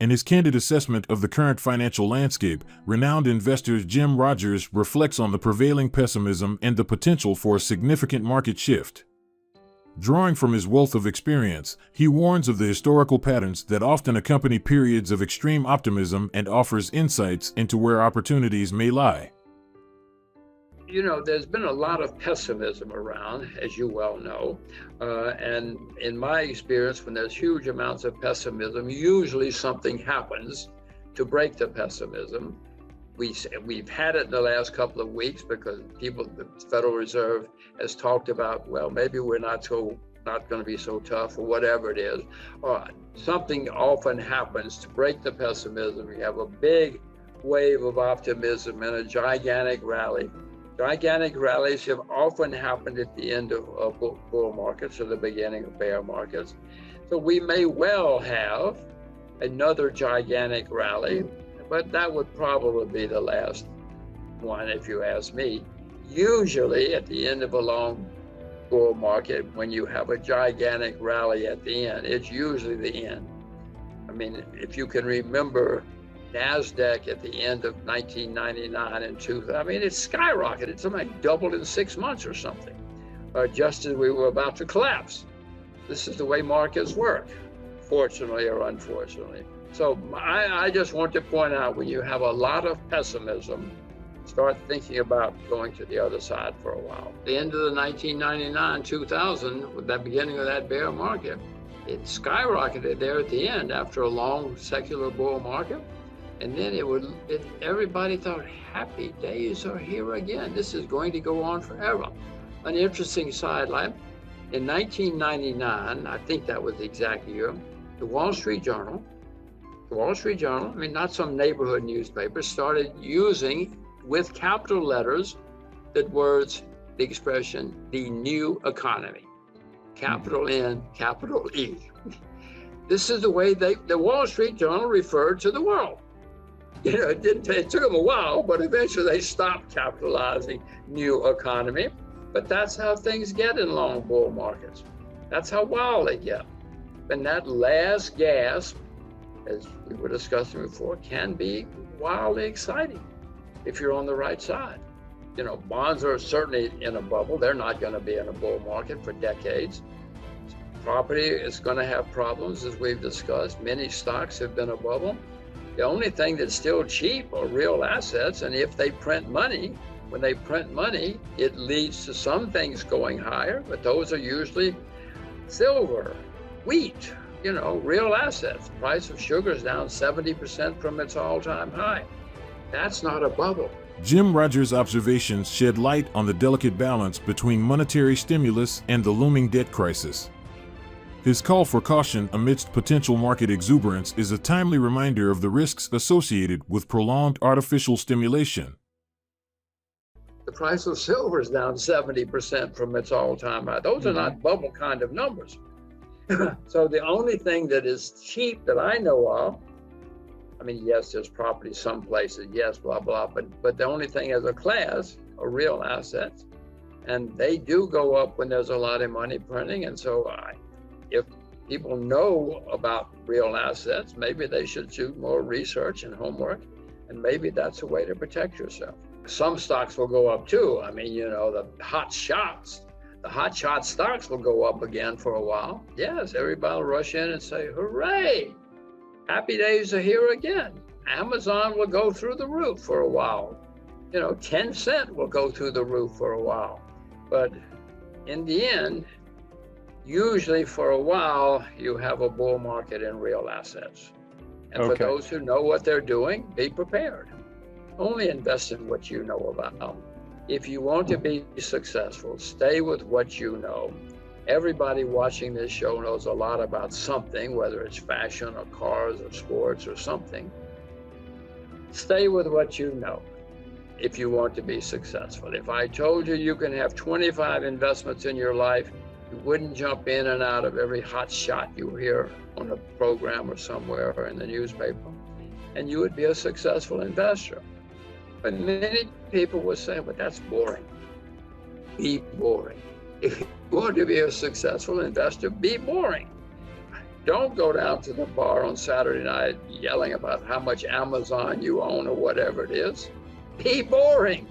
In his candid assessment of the current financial landscape, renowned investor Jim Rogers reflects on the prevailing pessimism and the potential for a significant market shift. Drawing from his wealth of experience, he warns of the historical patterns that often accompany periods of extreme optimism and offers insights into where opportunities may lie. You know, there's been a lot of pessimism around, as you well know. And in my experience, when there's huge amounts of pessimism, usually something happens to break the pessimism. We've had it in the last couple of weeks because the Federal Reserve has talked about, well, maybe we're not going to be so tough or whatever it is. Something often happens to break the pessimism. You have a big wave of optimism and a gigantic rally. Gigantic rallies have often happened at the end of bull markets or the beginning of bear markets. So we may well have another gigantic rally, but that would probably be the last one if you ask me. Usually at the end of a long bull market, when you have a gigantic rally at the end, it's usually the end. I mean, if you can remember NASDAQ at the end of 1999 and 2000, I mean, it skyrocketed. It's like doubled in 6 months or something, just as we were about to collapse. This is the way markets work, fortunately or unfortunately. So I just want to point out, when you have a lot of pessimism, start thinking about going to the other side for a while. The end of the 1999-2000, with that beginning of that bear market, it skyrocketed there at the end after a long secular bull market. And then everybody thought, happy days are here again. This is going to go on forever. An interesting sideline, in 1999, I think that was the exact year, the Wall Street Journal, I mean, not some neighborhood newspaper, started using, with capital letters, the expression, the new economy. Capital N, capital E. This is the way the Wall Street Journal referred to the world. You know, it took them a while, but eventually they stopped capitalizing new economy. But that's how things get in long bull markets. That's how wild they get. And that last gasp, as we were discussing before, can be wildly exciting if you're on the right side. You know, bonds are certainly in a bubble. They're not going to be in a bull market for decades. Property is going to have problems, as we've discussed. Many stocks have been a bubble. The only thing that's still cheap are real assets, and if they print money, when they print money, it leads to some things going higher, but those are usually silver, wheat, you know, real assets. The price of sugar is down 70% from its all-time high. That's not a bubble. Jim Rogers' observations shed light on the delicate balance between monetary stimulus and the looming debt crisis. His call for caution amidst potential market exuberance is a timely reminder of the risks associated with prolonged artificial stimulation. The price of silver is down 70% from its all-time high. Those are not bubble kind of numbers. So the only thing that is cheap that I know of, I mean, yes, there's property some places, yes, blah, blah, but the only thing as a class are real assets. And they do go up when there's a lot of money printing. And so if people know about real assets, maybe they should do more research and homework, and maybe that's a way to protect yourself. Some stocks will go up too. I mean, you know, the hot shot stocks will go up again for a while. Yes, everybody will rush in and say, hooray, happy days are here again. Amazon will go through the roof for a while. You know, 10 cent will go through the roof for a while. But in the end, usually for a while, you have a bull market in real assets. And for those who know what they're doing, be prepared. Only invest in what you know about. If you want to be successful, stay with what you know. Everybody watching this show knows a lot about something, whether it's fashion or cars or sports or something. Stay with what you know if you want to be successful. If I told you you can have 25 investments in your life, you wouldn't jump in and out of every hot shot you hear on a program or somewhere or in the newspaper, and you would be a successful investor. But many people will say, but that's boring. Be boring. If you want to be a successful investor, be boring. Don't go down to the bar on Saturday night yelling about how much Amazon you own or whatever it is. Be boring.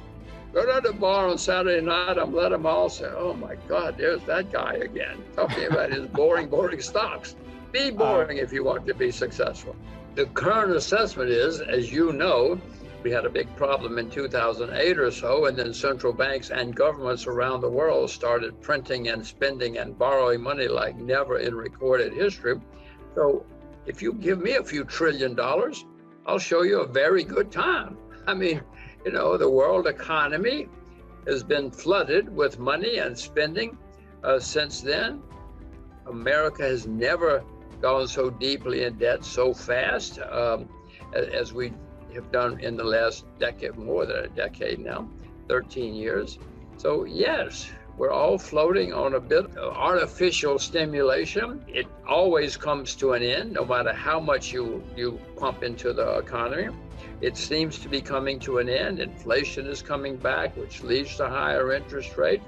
Go to the bar on Saturday night and let them all say, oh my God, there's that guy again, talking about his boring stocks. Be boring if you want to be successful. The current assessment is, as you know, we had a big problem in 2008 or so, and then central banks and governments around the world started printing and spending and borrowing money like never in recorded history. So if you give me a few $1 trillion, I'll show you a very good time. I mean, you know, the world economy has been flooded with money and spending since then. America has never gone so deeply in debt so fast as we have done in the last decade, more than a decade now, 13 years. So yes, we're all floating on a bit of artificial stimulation. It always comes to an end, no matter how much you pump into the economy. It seems to be coming to an end. Inflation is coming back, which leads to higher interest rates.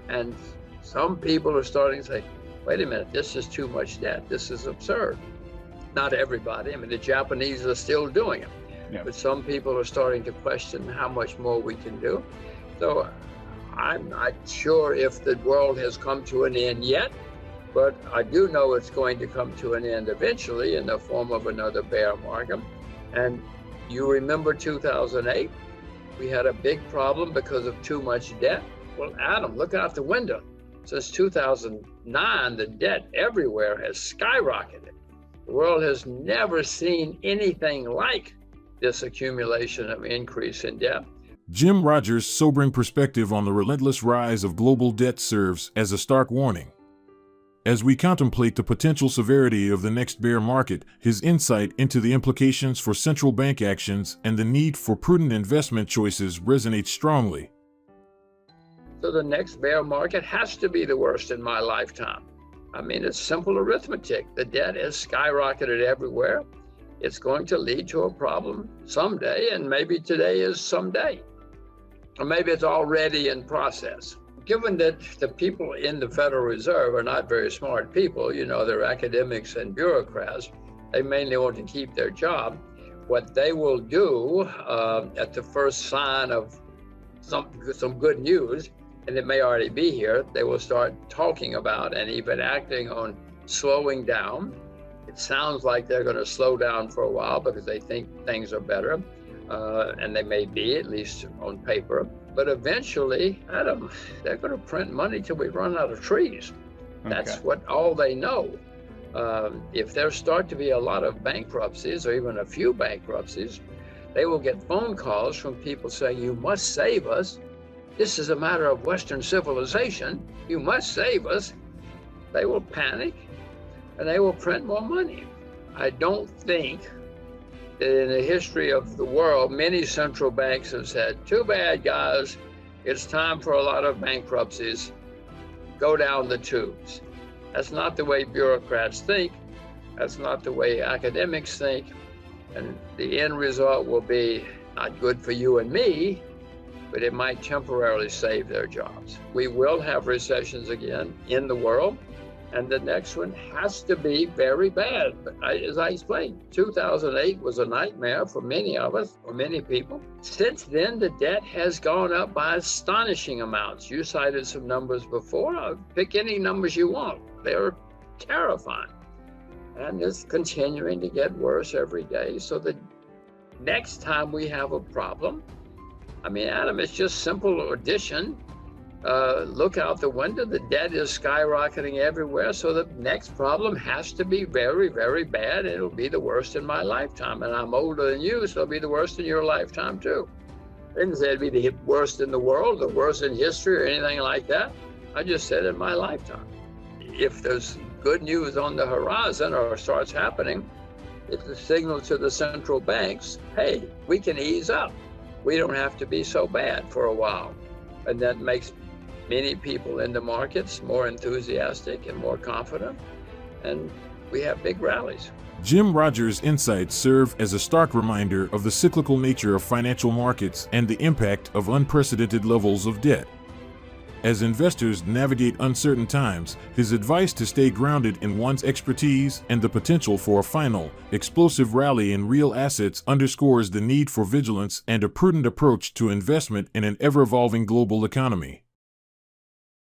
And some people are starting to say, wait a minute, this is too much debt. This is absurd. Not everybody. I mean, the Japanese are still doing it. Yeah. But some people are starting to question how much more we can do. So I'm not sure if the world has come to an end yet, but I do know it's going to come to an end eventually in the form of another bear market. And you remember 2008? We had a big problem because of too much debt. Well, Adam, look out the window. Since 2009, the debt everywhere has skyrocketed. The world has never seen anything like this accumulation of increase in debt. Jim Rogers' sobering perspective on the relentless rise of global debt serves as a stark warning. As we contemplate the potential severity of the next bear market, his insight into the implications for central bank actions and the need for prudent investment choices resonates strongly. So the next bear market has to be the worst in my lifetime. I mean, it's simple arithmetic. The debt has skyrocketed everywhere. It's going to lead to a problem someday, and maybe today is someday. Or maybe it's already in process. Given that the people in the Federal Reserve are not very smart people, you know, they're academics and bureaucrats, they mainly want to keep their job. What they will do at the first sign of some good news, and it may already be here, they will start talking about and even acting on slowing down. It sounds like they're going to slow down for a while because they think things are better, and they may be, at least on paper. But eventually, Adam, they're going to print money till we run out of trees. That's what all they know. If there start to be a lot of bankruptcies or even a few bankruptcies, they will get phone calls from people saying, you must save us. This is a matter of Western civilization. You must save us. They will panic and they will print more money. I don't think that in the history of the world, many central banks have said, too bad, guys, it's time for a lot of bankruptcies. Go down the tubes. That's not the way bureaucrats think. That's not the way academics think. And the end result will be not good for you and me, but it might temporarily save their jobs. We will have recessions again in the world. And the next one has to be very bad. But as I explained, 2008 was a nightmare for many of us, for many people. Since then, the debt has gone up by astonishing amounts. You cited some numbers before. Pick any numbers you want. They're terrifying. And it's continuing to get worse every day. So the next time we have a problem, I mean, Adam, it's just simple addition. Look out the window, the debt is skyrocketing everywhere, so the next problem has to be very, very bad, and it'll be the worst in my lifetime. And I'm older than you, so it'll be the worst in your lifetime too. I didn't say it'd be the worst in the world, the worst in history, or anything like that. I just said in my lifetime. If there's good news on the horizon or starts happening, it's a signal to the central banks, hey, we can ease up. We don't have to be so bad for a while. And that makes many people in the markets more enthusiastic and more confident, and we have big rallies. Jim Rogers' insights serve as a stark reminder of the cyclical nature of financial markets and the impact of unprecedented levels of debt. As investors navigate uncertain times, his advice to stay grounded in one's expertise and the potential for a final, explosive rally in real assets underscores the need for vigilance and a prudent approach to investment in an ever-evolving global economy.